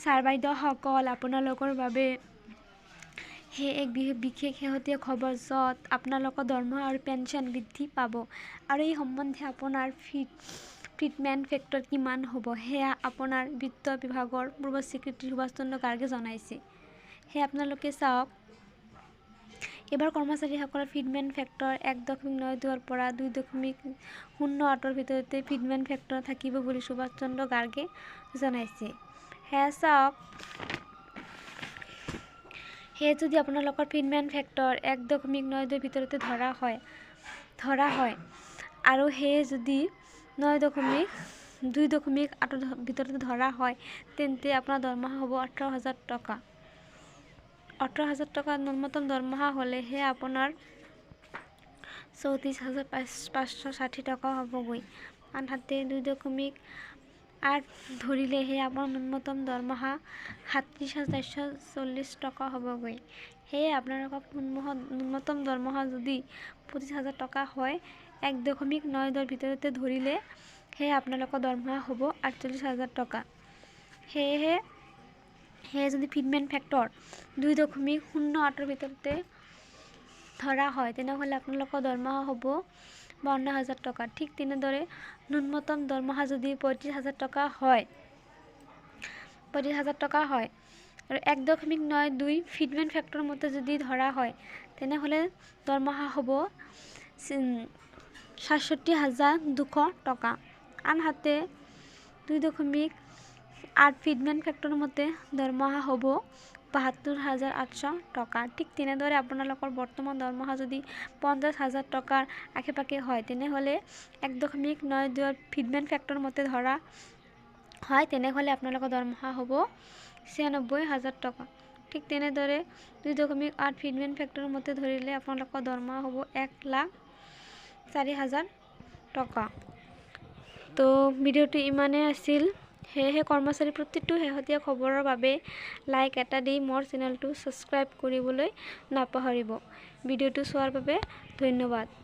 Sir বাইদেউসকল, আপোনালোকৰ বাবে এক বিশেষ শেহতীয়া খবৰ, য'ত আপোনালোকৰ দৰমহা আৰু পেঞ্চন বৃদ্ধি পাব। আৰু এই সম্বন্ধে আপোনাৰ ফিটমেণ্ট ফেক্টৰ কিমান হ'ব, সেয়া আপোনাৰ বিত্ত বিভাগৰ পূৰ্ব স্বীকৃতি সুভাষ চন্দ্ৰ গাৰ্গে জনাইছে। সেয়া আপোনালোকে চাওক। এইবাৰ কৰ্মচাৰীসকলৰ ফিটমেণ্ট ফেক্টৰ 1.92ৰ পৰা 2.08ৰ ভিতৰতে ফিটমেণ্ট ফেক্টৰ থাকিব বুলি সুভাষ চন্দ্ৰ গাৰ্গে জনাইছে। সেয়া চাওক। সেয়ে যদি আপোনালোকৰ ফিটমেণ্ট ফেক্টৰ 1.92ৰ ভিতৰতে ধৰা হয় আৰু সেয়ে যদি 2.8ৰ ভিতৰতে ধৰা হয়, তেন্তে আপোনাৰ দৰমহা হ'ব 18,000 টকা। 18,000 টকা ন্যূনতম দৰমহা হ'লেহে আপোনাৰ 34,560 টকা হ'বগৈ। আনহাতে 2.8 ধৰিলেহে আপোনাৰ ন্যূনতম দৰমহা 37,440 টকা হ'বগৈ। সেয়ে আপোনালোকৰ ন্যূনতম দৰমহা যদি 25,000 টকা হয়, 1.92ৰ ভিতৰতে ধৰিলে সেয়ে আপোনালোকৰ দৰমহা হ'ব 48,000 টকা। সেয়ে যদি ফিটমেণ্ট ফেক্টৰ 2.08ৰ ভিতৰতে ধৰা হয়, তেনেহ'লে আপোনালোকৰ দৰমহা হ'ব 52,000 টকা। ঠিক তেনেদৰে ন্যূনতম দৰমহা যদি 35,000 টকা হয় আৰু 1.92 ফিটমেণ্ট ফেক্টৰ মতে যদি ধৰা হয়, তেনেহ'লে দৰমহা হ'ব 67,200 টকা। আনহাতে 2.8 ফিটমেণ্ট ফেক্টৰ মতে দৰমহা হ'ব 72,800 টকা। ঠিক তেনেদৰে আপোনালোকৰ বৰ্তমান দৰমহা যদি 50,000 টকাৰ আশে-পাশে হয়, তেনেহ'লে 1.92 ফিটমেণ্ট ফেক্টৰ মতে ধৰা হয়, তেনেহ'লে আপোনালোকৰ দৰমহা হ'ব 96,000 টকা। ঠিক তেনেদৰে 2.8 ফিটমেণ্ট ফেক্টৰ মতে ধৰিলে আপোনালোকৰ দৰমহা হ'ব 1,04,000 টকা। তো ভিডিঅ'টো ইমানেই আছিল। সেয়েহে কৰ্মচাৰী প্ৰতিটো শেহতীয়া খবৰৰ বাবে লাইক এটা দি মোৰ চেনেলটো ছাবস্ক্ৰাইব কৰিবলৈ নাপাহৰিব। ভিডিঅ'টো চোৱাৰ বাবে ধন্যবাদ।